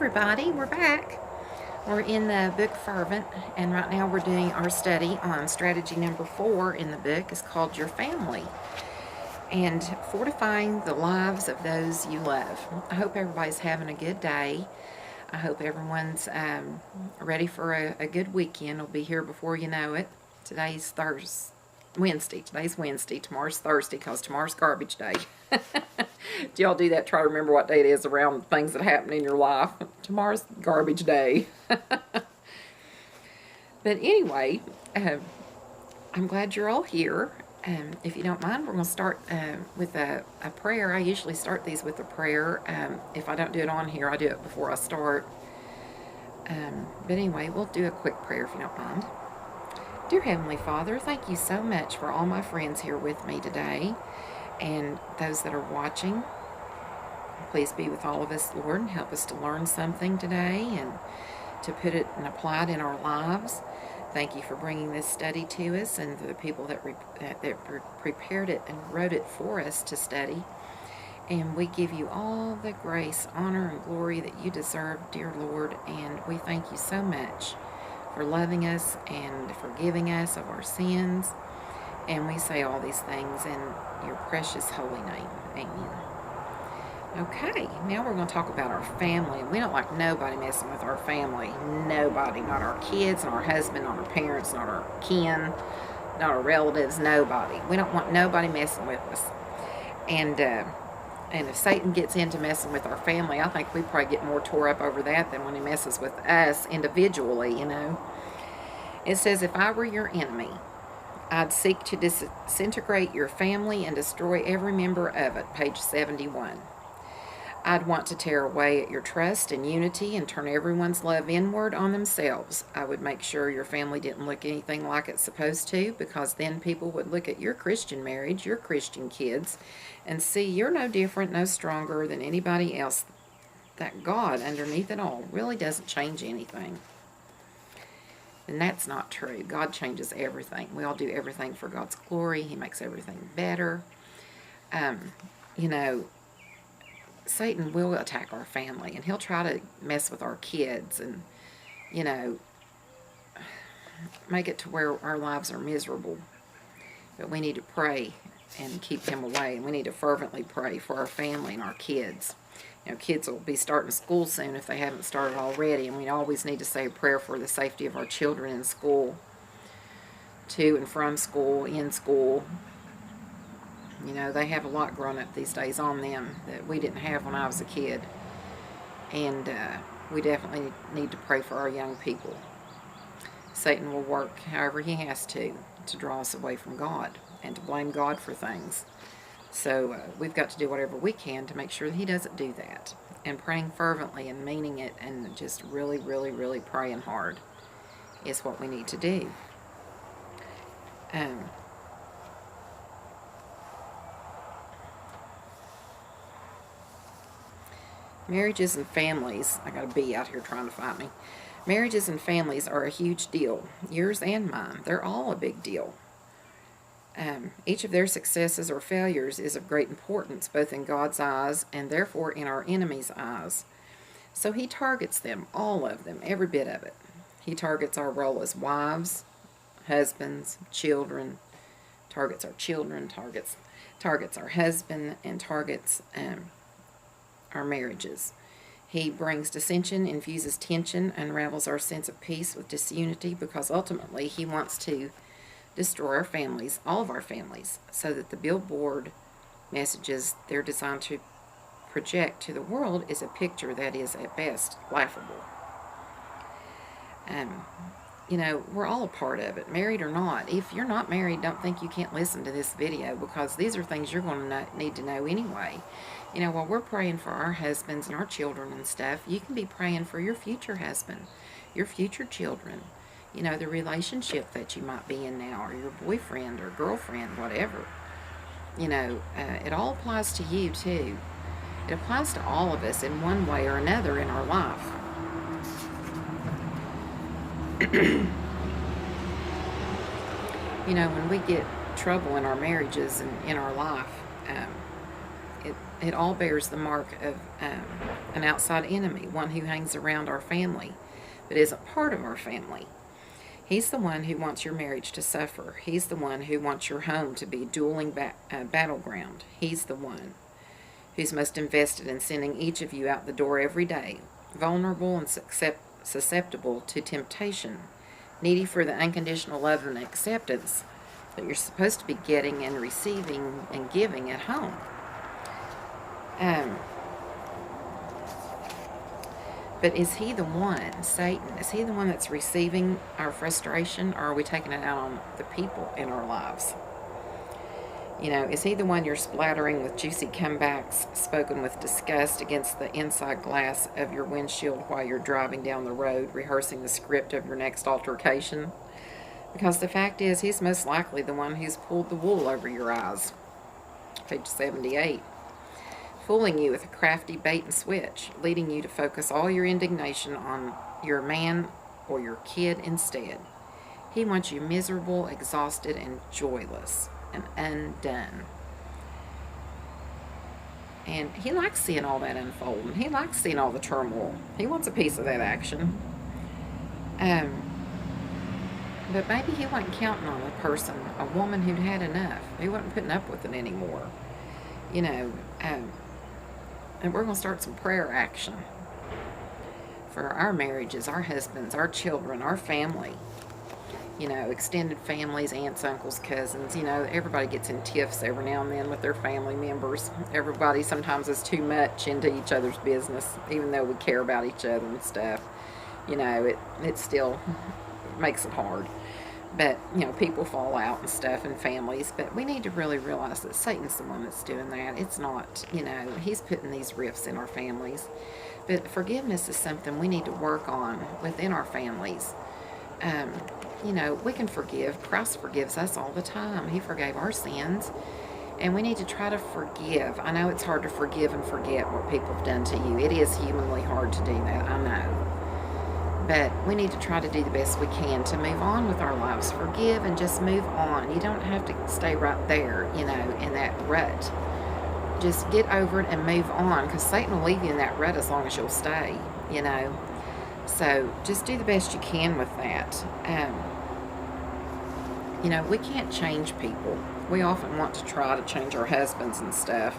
everybody, we're back. We're in the book Fervent, and right now we're doing our study on strategy number 4 in the book. It's called Your Family and fortifying the lives of those you love. I hope everybody's having a good day. I hope everyone's ready for a good weekend. It'll be here before you know it. Today's Wednesday. Today's Wednesday. Tomorrow's Thursday because tomorrow's garbage day. Do y'all do that? Try to remember what day it is around things that happen in your life. Tomorrow's garbage day. But anyway, I'm glad you're all here. If you don't mind, we're going to start with a prayer. I usually start these with a prayer. If I don't do it on here, I do it before I start. But anyway, we'll do a quick prayer if you don't mind. Dear Heavenly Father, thank you so much for all my friends here with me today and those that are watching. Please be with all of us, Lord, and help us to learn something today and to put it and apply it in our lives. Thank you for bringing this study to us and to the people that prepared it and wrote it for us to study. And we give you all the grace, honor, and glory that you deserve, dear Lord, and we thank you so much for loving us and forgiving us of our sins. And we say all these things in your precious holy name. Amen. Okay, now we're going to talk about our family. We don't like nobody messing with our family. Nobody. Not our kids, not our husband, not our parents, not our kin, not our relatives, nobody. We don't want nobody messing with us. And if Satan gets into messing with our family, I think we probably get more tore up over that than when he messes with us individually, you know. It says, if I were your enemy, I'd seek to disintegrate your family and destroy every member of it. Page 71. I'd want to tear away at your trust and unity and turn everyone's love inward on themselves. I would make sure your family didn't look anything like it's supposed to, because then people would look at your Christian marriage, your Christian kids, and see you're no different, no stronger than anybody else. That God, underneath it all, really doesn't change anything. And that's not true. God changes everything. We all do everything for God's glory. He makes everything better. You know, Satan will attack our family, and he'll try to mess with our kids and, you know, make it to where our lives are miserable. But we need to pray and keep him away, and we need to fervently pray for our family and our kids. You know, kids will be starting school soon if they haven't started already, and we always need to say a prayer for the safety of our children in school, to and from school, in school. You know, they have a lot growing up these days on them that we didn't have when I was a kid. And we definitely need to pray for our young people. Satan will work however he has to draw us away from God and to blame God for things. So we've got to do whatever we can to make sure that he doesn't do that. And praying fervently and meaning it and just really, really, really praying hard is what we need to do. Marriages and families, I got a bee out here trying to find me. Marriages and families are a huge deal. Yours and mine. They're all a big deal. Each of their successes or failures is of great importance, both in God's eyes and therefore in our enemy's eyes. So he targets them, all of them, every bit of it. He targets our role as wives, husbands, children, targets our children, targets our husband, and targets our marriages. He brings dissension, infuses tension, unravels our sense of peace with disunity, because ultimately he wants to destroy our families, all of our families, so that the billboard messages they're designed to project to the world is a picture that is at best laughable. You know, we're all a part of it, married or not. If you're not married, don't think you can't listen to this video, because these are things you're going to need to know anyway. You know, while we're praying for our husbands and our children and stuff, you can be praying for your future husband, your future children, you know, the relationship that you might be in now, or your boyfriend or girlfriend, whatever. You know, it all applies to you too. It applies to all of us in one way or another in our life. You know, when we get trouble in our marriages and in our life, it all bears the mark of an outside enemy, one who hangs around our family but isn't part of our family. He's the one who wants your marriage to suffer. He's the one who wants your home to be a dueling battleground. He's the one who's most invested in sending each of you out the door every day, vulnerable and susceptible to temptation, needy for the unconditional love and acceptance that you're supposed to be getting and receiving and giving at home. But is he the one, Satan, is he the one that's receiving our frustration, or are we taking it out on the people in our lives? You know, is he the one you're splattering with juicy comebacks spoken with disgust against the inside glass of your windshield while you're driving down the road, rehearsing the script of your next altercation? Because the fact is, he's most likely the one who's pulled the wool over your eyes. Page 78. Fooling you with a crafty bait and switch, leading you to focus all your indignation on your man or your kid instead. He wants you miserable, exhausted, and joyless, and undone. And he likes seeing all that unfold, and he likes seeing all the turmoil. He wants a piece of that action. But maybe he wasn't counting on a person, a woman who'd had enough. He wasn't putting up with it anymore. You know, and we're going to start some prayer action for our marriages, our husbands, our children, our family. You know, extended families, aunts, uncles, cousins. You know, everybody gets in tiffs every now and then with their family members. Everybody sometimes is too much into each other's business, even though we care about each other and stuff. You know, it still makes it hard. But, you know, people fall out and stuff in families. But we need to really realize that Satan's the one that's doing that. It's not, you know, he's putting these rifts in our families. But forgiveness is something we need to work on within our families. You know, we can forgive. Christ forgives us all the time. He forgave our sins. And we need to try to forgive. I know it's hard to forgive and forget what people have done to you. It is humanly hard to do that, I know. But we need to try to do the best we can to move on with our lives. Forgive and just move on. You don't have to stay right there, you know, in that rut. Just get over it and move on, because Satan will leave you in that rut as long as you'll stay, you know. So just do the best you can with that. You know, we can't change people. We often want to try to change our husbands and stuff.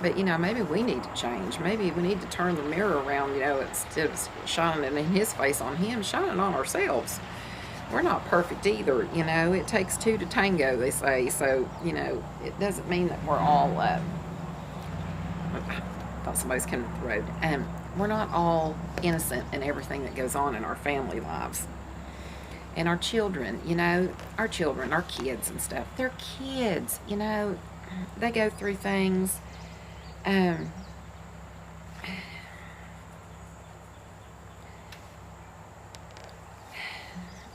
But, you know, maybe we need to change. Maybe we need to turn the mirror around, you know, instead of shining it in his face on him, shine it on ourselves. We're not perfect either, you know. It takes two to tango, they say. So, you know, it doesn't mean that we're all, I thought somebody was coming up the road. We're not all innocent in everything that goes on in our family lives. And our children, you know, our kids and stuff, they're kids, you know. They go through things.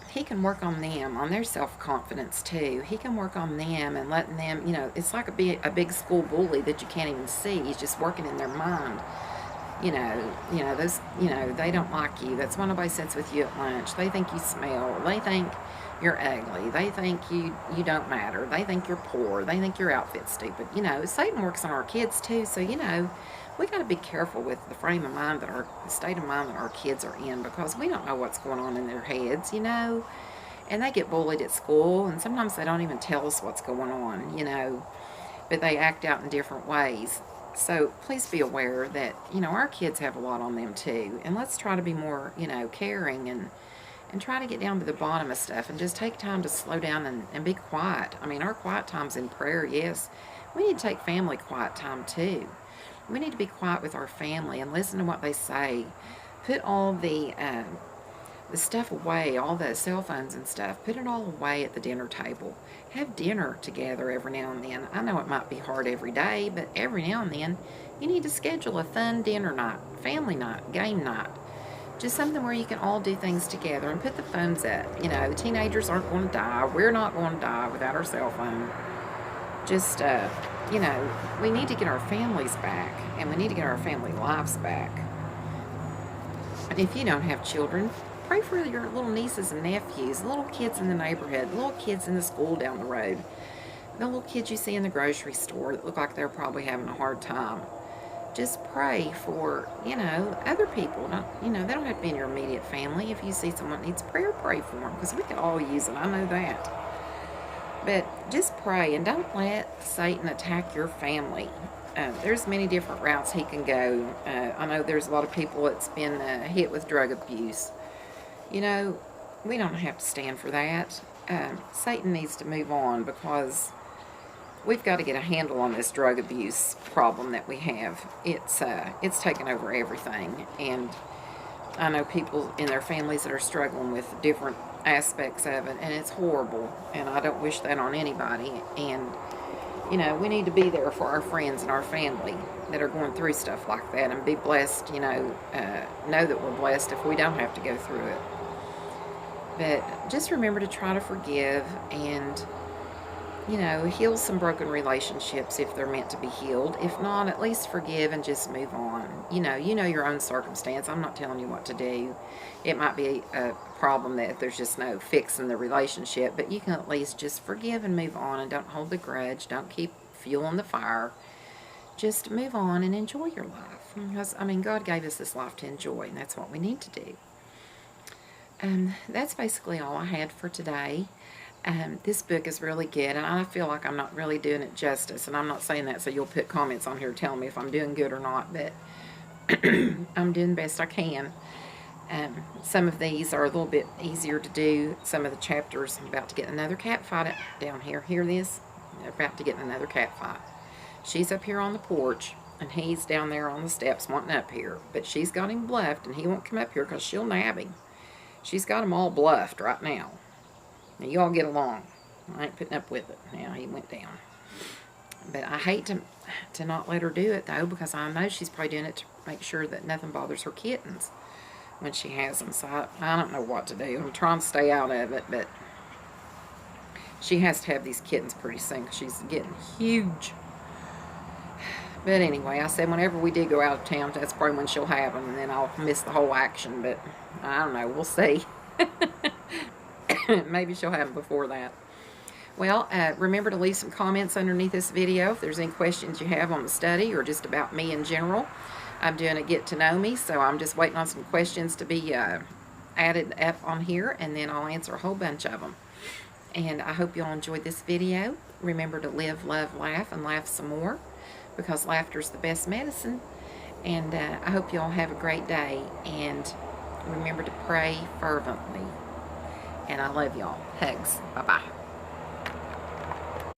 He can work on them, on their self-confidence too. He can work on them and letting them, you know, it's like a big school bully that you can't even see. He's just working in their mind. You know, those, you know, they don't like you. That's why nobody sits with you at lunch. They think you smell. They think you're ugly. They think you don't matter. They think you're poor. They think your outfit's stupid. You know, Satan works on our kids too. So, you know, we got to be careful with the frame of mind the state of mind that our kids are in, because we don't know what's going on in their heads, you know. And they get bullied at school, and sometimes they don't even tell us what's going on, you know. But they act out in different ways. So please be aware that, you know, our kids have a lot on them too. And let's try to be more, you know, caring and try to get down to the bottom of stuff and just take time to slow down and be quiet. I mean, our quiet time's in prayer, yes. We need to take family quiet time too. We need to be quiet with our family and listen to what they say. Put all the stuff away, all the cell phones and stuff, put it all away at the dinner table. Have dinner together every now and then. I know it might be hard every day, but every now and then you need to schedule a fun dinner night, family night, game night. Just something where you can all do things together and put the phones up. You know, the teenagers aren't going to die. We're not going to die without our cell phone. Just, you know, we need to get our families back, and we need to get our family lives back. And if you don't have children, pray for your little nieces and nephews, little kids in the neighborhood, little kids in the school down the road. the little kids you see in the grocery store that look like they're probably having a hard time. Just pray for, other people. They don't have to be in your immediate family. If you see someone that needs prayer, pray for them, because we could all use it. I know that. But just pray, and don't let Satan attack your family. There's many different routes he can go. I know there's a lot of people that's been hit with drug abuse. We don't have to stand for that. Satan needs to move on, because we've got to get a handle on this drug abuse problem that we have. It's taken over everything, and I know people in their families that are struggling with different aspects of it, and it's horrible, and I don't wish that on anybody. And we need to be there for our friends and our family that are going through stuff like that, and be blessed, know that we're blessed if we don't have to go through it. But just remember to try to forgive, and heal some broken relationships if they're meant to be healed. If not, at least forgive and just move on. You know your own circumstance. I'm not telling you what to do. It might be a problem that there's just no fixing the relationship, but you can at least just forgive and move on, and don't hold the grudge. Don't keep fueling the fire. Just move on and enjoy your life. Because, God gave us this life to enjoy, and that's what we need to do. That's basically all I had for today. This book is really good, and I feel like I'm not really doing it justice, and I'm not saying that so you'll put comments on here telling me if I'm doing good or not, but I'm doing the best I can. Some of these are a little bit easier to do. Some of the chapters, I'm about to get another cat fight down here. Hear this? They're about to get another cat fight. She's up here on the porch, and he's down there on the steps wanting up here, but she's got him bluffed, and he won't come up here because she'll nab him. She's got him all bluffed right now. Now, you all get along. I ain't putting up with it. Now, he went down. But I hate to not let her do it, though, because I know she's probably doing it to make sure that nothing bothers her kittens when she has them. So I don't know what to do. I'm trying to stay out of it, but she has to have these kittens pretty soon, because she's getting huge. But anyway, I said whenever we do go out of town, that's probably when she'll have them, and then I'll miss the whole action. But I don't know. We'll see. Maybe she'll have them before that. Well, remember to leave some comments underneath this video if there's any questions you have on the study or just about me in general. I'm doing a get to know me, so I'm just waiting on some questions to be added up on here, and then I'll answer a whole bunch of them. And I hope you all enjoyed this video. Remember to live, love, laugh, and laugh some more, because laughter's the best medicine. And I hope you all have a great day, and remember to pray fervently. And I love y'all. Hugs. Bye-bye.